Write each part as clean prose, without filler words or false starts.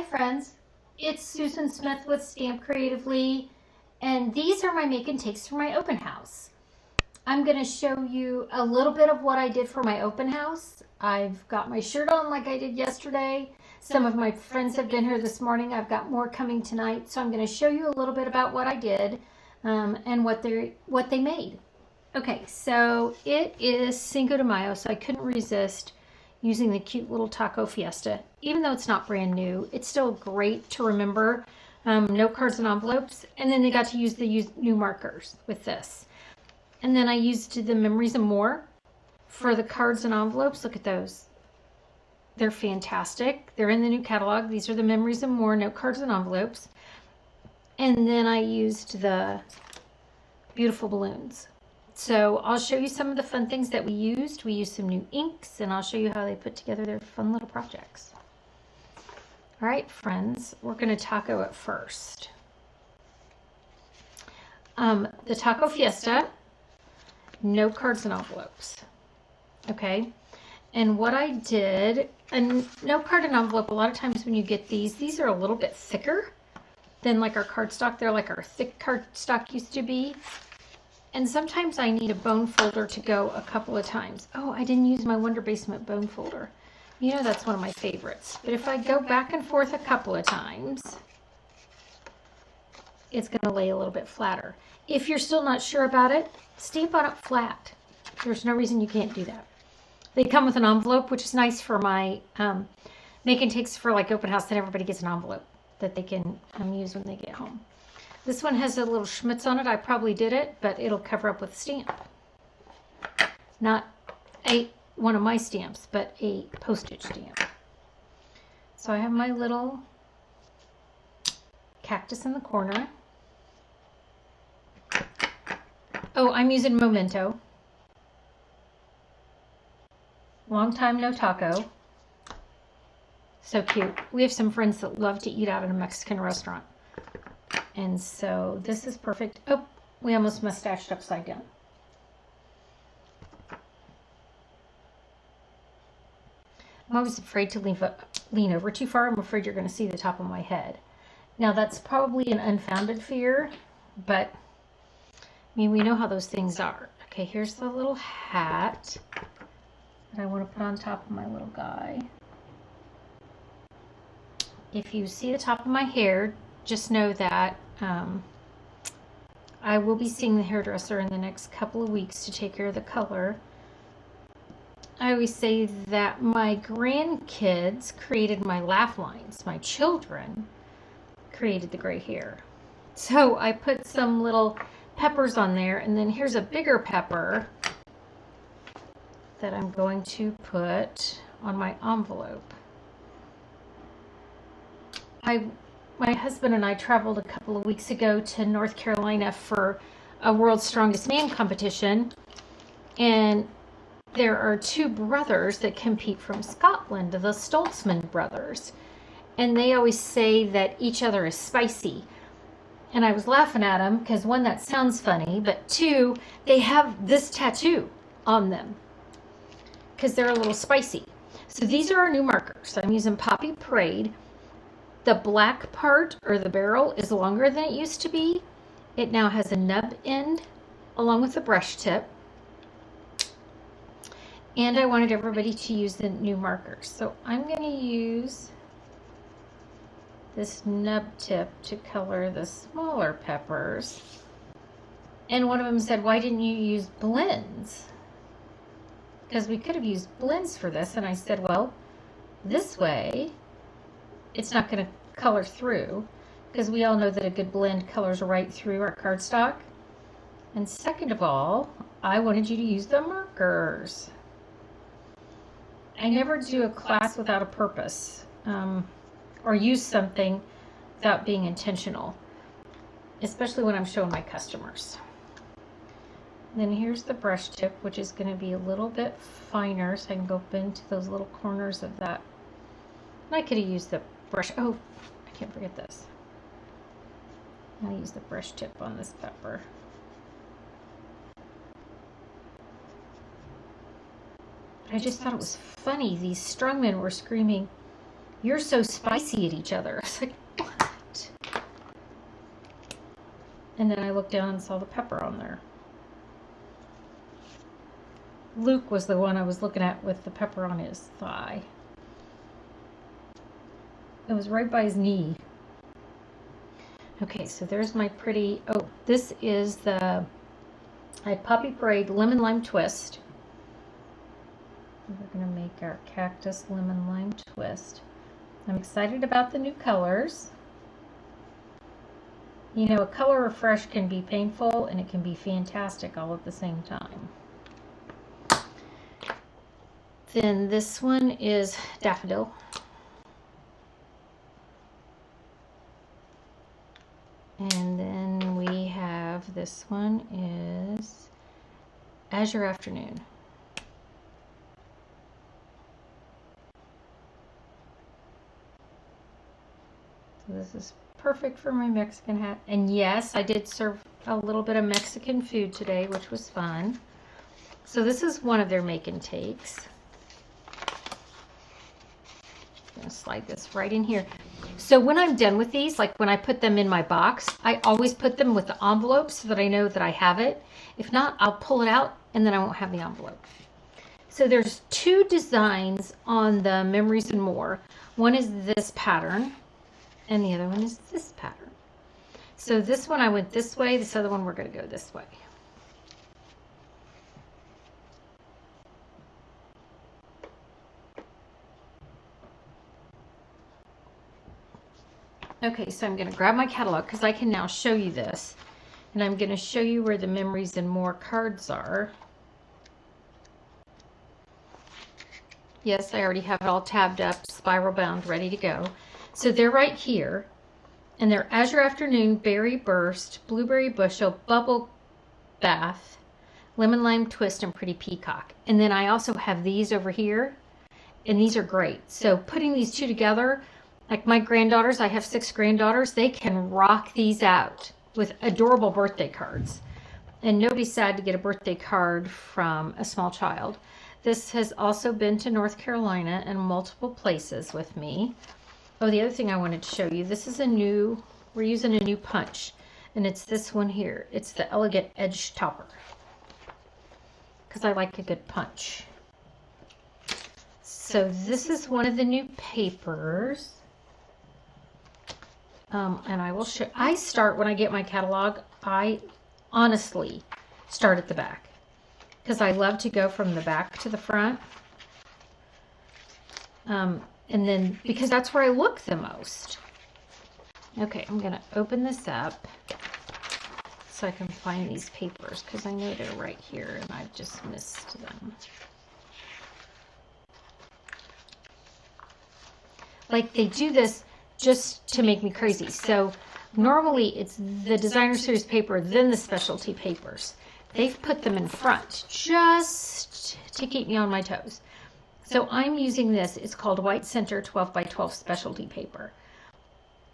Hi friends, it's Susan Smith with Stamp Creatively, and these are my make and takes for my open house. I'm going to show you a little bit of what I did for my open house. I've got my shirt on like I did yesterday. Some of my friends have been here this morning. I've got more coming tonight, so I'm going to show you a little bit about what I did and what they made. Okay, so it is Cinco de Mayo, so I couldn't resist using the cute little Taco Fiesta. Even though it's not brand new, it's still great to remember. No cards and envelopes. And then they got to use the new markers with this. And then I used the Memories and More for the cards and envelopes. Look at those. They're fantastic. They're in the new catalog. These are the Memories and More, no cards and envelopes. And then I used the beautiful balloons. So I'll show you some of the fun things that we used. We used some new inks, and I'll show you how they put together their fun little projects. All right, friends, we're going to taco it first. The Taco Fiesta, no cards and envelopes. Okay, and what I did, and no card and envelope, a lot of times when you get these are a little bit thicker than like our cardstock. They're like our thick cardstock used to be. And sometimes I need a bone folder to go a couple of times. Oh, I didn't use my Wonder Basement bone folder. You know that's one of my favorites. But if I go back and forth a couple of times, it's going to lay a little bit flatter. If you're still not sure about it, stamp on it flat. There's no reason you can't do that. They come with an envelope, which is nice for my make and takes for like open house. Then everybody gets an envelope that they can use when they get home. This one has a little schmitz on it. I probably did it, but it'll cover up with a stamp. Not one of my stamps, but a postage stamp. So I have my little cactus in the corner. Oh, I'm using Memento. Long time no taco. So cute. We have some friends that love to eat out at a Mexican restaurant. And so this is perfect. Oh, we almost mustached upside down. I'm always afraid to lean over too far. I'm afraid you're going to see the top of my head. Now that's probably an unfounded fear, but I mean, we know how those things are. Okay, here's the little hat that I want to put on top of my little guy. If you see the top of my hair, just know that I will be seeing the hairdresser in the next couple of weeks to take care of the color. I always say that my grandkids created my laugh lines. My children created the gray hair. So I put some little peppers on there, and then here's a bigger pepper that I'm going to put on my envelope. My husband and I traveled a couple of weeks ago to North Carolina for a World's Strongest Man competition. And there are two brothers that compete from Scotland, the Stoltzman brothers. And they always say that each other is spicy. And I was laughing at them because one, that sounds funny, but two, they have this tattoo on them because they're a little spicy. So these are our new markers. I'm using Poppy Parade. The black part, or the barrel, is longer than it used to be. It now has a nub end along with the brush tip. And I wanted everybody to use the new markers. So I'm going to use this nub tip to color the smaller peppers. And one of them said, why didn't you use blends? Because we could have used blends for this. And I said, well, this way it's not going to color through, because we all know that a good blend colors right through our cardstock. And second of all, I wanted you to use the markers. I never do a class without a purpose, or use something without being intentional, especially when I'm showing my customers. And then here's the brush tip, which is going to be a little bit finer, so I can go up into those little corners of that. And I could have used the brush. Oh, I can't forget this. I'll use the brush tip on this pepper. I just thought it was funny. These strongmen were screaming, you're so spicy at each other. I was like, what? And then I looked down and saw the pepper on there. Luke was the one I was looking at with the pepper on his thigh. It was right by his knee. Okay, so there's my pretty, oh, this is the, I had Poppy Parade Lemon Lime Twist. We're going to make our Cactus Lemon Lime Twist. I'm excited about the new colors. You know, a color refresh can be painful and it can be fantastic all at the same time. Then this one is Daffodil. And then we have, this one is Azure Afternoon. So this is perfect for my Mexican hat. And yes, I did serve a little bit of Mexican food today, which was fun. So this is one of their make and takes. I'm gonna slide this right in here. So when I'm done with these, like when I put them in my box, I always put them with the envelope so that I know that I have it. If not, I'll pull it out and then I won't have the envelope. So there's two designs on the Memories and More. One is this pattern and the other one is this pattern. So this one I went this way, this other one we're going to go this way. Okay, so I'm going to grab my catalog because I can now show you this. And I'm going to show you where the Memories and More cards are. Yes, I already have it all tabbed up, spiral bound, ready to go. So they're right here. And they're Azure Afternoon, Berry Burst, Blueberry Bushel, Bubble Bath, Lemon Lime Twist, and Pretty Peacock. And then I also have these over here. And these are great. So putting these two together, like my granddaughters, I have 6 granddaughters, they can rock these out with adorable birthday cards. And nobody's sad to get a birthday card from a small child. This has also been to North Carolina and multiple places with me. Oh, the other thing I wanted to show you, this is a new, we're using a new punch. And it's this one here. It's the Elegant Edge Topper. Because I like a good punch. So this is one of the new papers. And I will show, I start when I get my catalog, I honestly start at the back. Because I love to go from the back to the front. And then, because that's where I look the most. Okay, I'm going to open this up so I can find these papers because I know they're right here and I've just missed them. Like they do this just to make me crazy. So normally it's the designer series paper, then the specialty papers. They've put them in front just to keep me on my toes. So I'm using this. It's called White Center 12 by 12 specialty paper.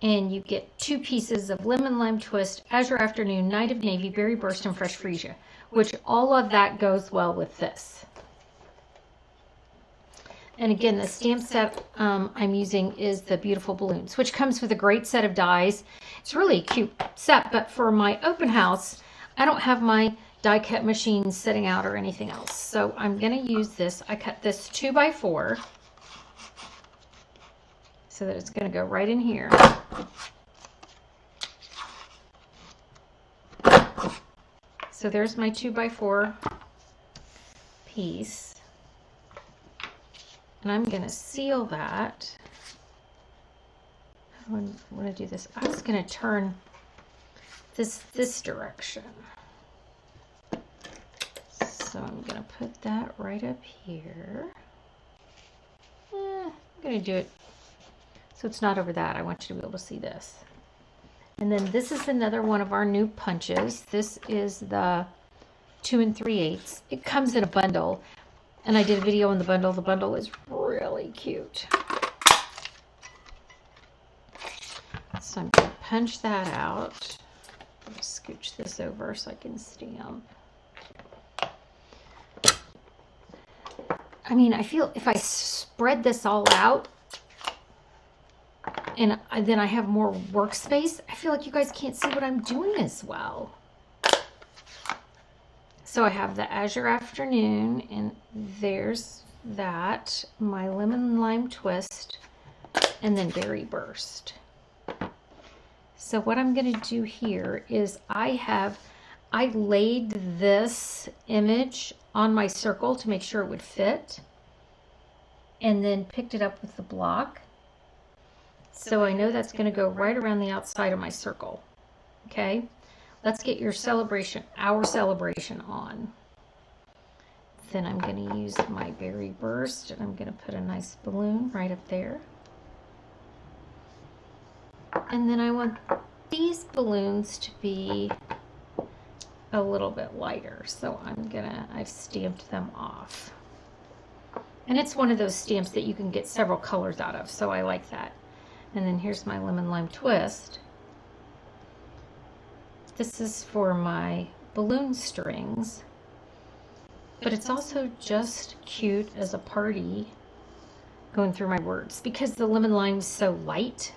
And you get 2 pieces of Lemon Lime Twist, Azure Afternoon, Night of Navy, Berry Burst, and Fresh Freesia, which all of that goes well with this. And again, the stamp set I'm using is the Beautiful Balloons, which comes with a great set of dies. It's really a cute set, but for my open house, I don't have my die cut machine sitting out or anything else. So I'm going to use this. I cut this 2 by 4 so that it's going to go right in here. So there's my 2 by 4 piece. And I'm going to seal that. I'm going to do this. I was going to turn this direction. So I'm going to put that right up here. I'm going to do it so it's not over that. I want you to be able to see this. And then this is another one of our new punches. This is the 2 3/8. It comes in a bundle. And I did a video on the bundle. The bundle is really cute. So I'm going to punch that out. I'm going to scooch this over so I can stamp. I mean, I feel if I spread this all out, and then I have more workspace. I feel like you guys can't see what I'm doing as well. So I have the Azure Afternoon, and there's that, my lemon lime twist, and then Berry Burst. So what I'm going to do here is I laid this image on my circle to make sure it would fit, and then picked it up with the block. So I know that's going to go right around the outside of my circle. Okay, let's get your celebration, our celebration on. Then I'm going to use my Berry Burst, and I'm going to put a nice balloon right up there. And then I want these balloons to be a little bit lighter, so I've stamped them off. And it's one of those stamps that you can get several colors out of, so I like that. And then here's my lemon lime twist. This is for my balloon strings, but it's also just cute as a party going through my words because the lemon lime is so light.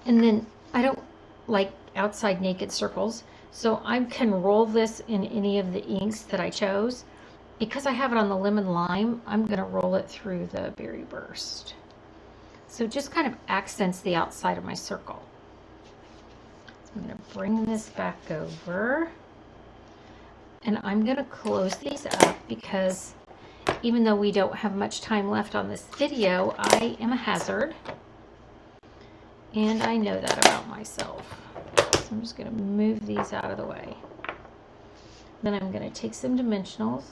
And then I don't like outside naked circles, so I can roll this in any of the inks that I chose. Because I have it on the lemon lime, I'm going to roll it through the Berry Burst. So it just kind of accents the outside of my circle. So I'm going to bring this back over. And I'm going to close these up because even though we don't have much time left on this video, I am a hazard. And I know that about myself. So I'm just going to move these out of the way. Then I'm going to take some dimensionals.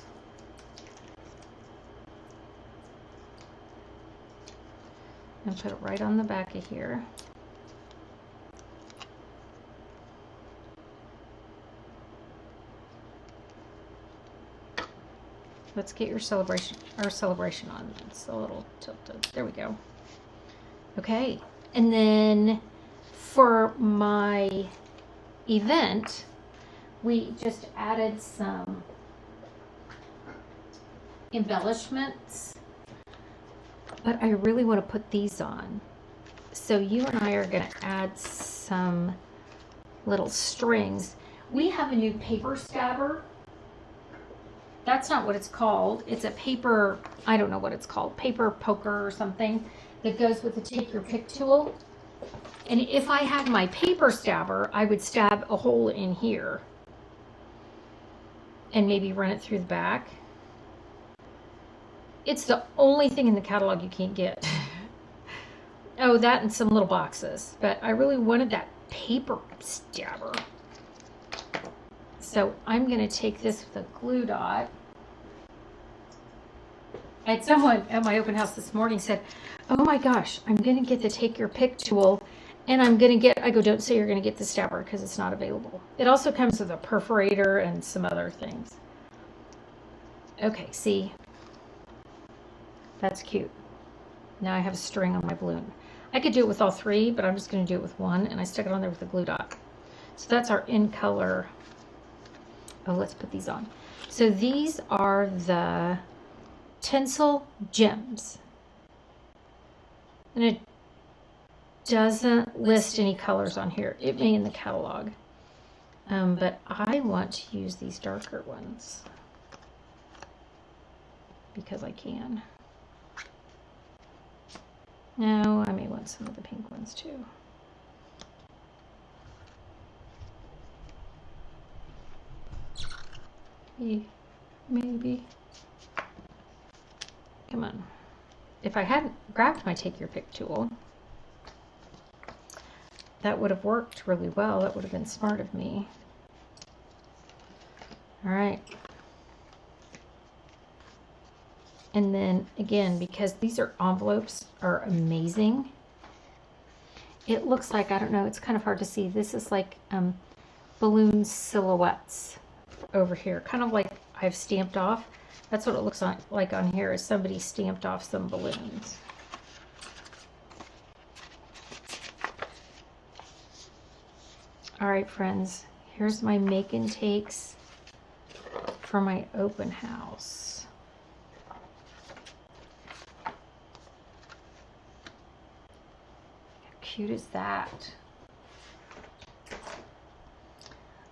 And put it right on the back of here. Let's get our celebration on. It's a little tilted. There we go. Okay. And then for my event, we just added some embellishments, but I really want to put these on. So you and I are going to add some little strings. We have a new paper stabber. That's not what it's called. It's a paper, I don't know what it's called, paper poker or something that goes with the take your pick tool. And if I had my paper stabber, I would stab a hole in here and maybe run it through the back. It's the only thing in the catalog you can't get. Oh, that and some little boxes. But I really wanted that paper stabber. So I'm going to take this with a glue dot. I had someone at my open house this morning said, oh my gosh, I'm going to get the take your pick tool. And I'm going to get, I go, don't say you're going to get the stabber because it's not available. It also comes with a perforator and some other things. Okay, see? That's cute. Now I have a string on my balloon. I could do it with all three, but I'm just going to do it with one. And I stuck it on there with a glue dot. So that's our in color. Oh, let's put these on. So these are the Tinsel Gems. And it doesn't list any colors on here. It may in the catalog. But I want to use these darker ones because I can. No, I may want some of the pink ones too. Maybe. Come on. If I hadn't grabbed my take your pick tool, that would have worked really well. That would have been smart of me. All right. And then again, because these envelopes are amazing, it looks like, I don't know, it's kind of hard to see. This is like balloon silhouettes over here, kind of like I've stamped off. That's what it looks like on here, is somebody stamped off some balloons. All right, friends, here's my make and takes for my open house. cute is that?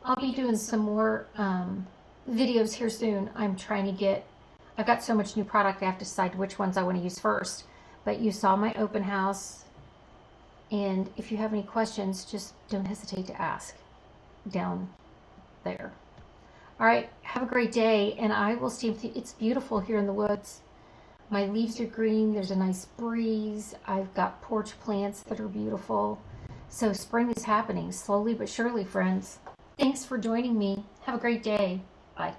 I'll be doing some more videos here soon. I've got so much new product, I have to decide which ones I want to use first. But you saw my open house, and if you have any questions, just don't hesitate to ask down there. All right, have a great day, and I will see you. It's beautiful here in the woods. My leaves are green, there's a nice breeze. I've got porch plants that are beautiful. So spring is happening slowly but surely, friends. Thanks for joining me. Have a great day. Bye.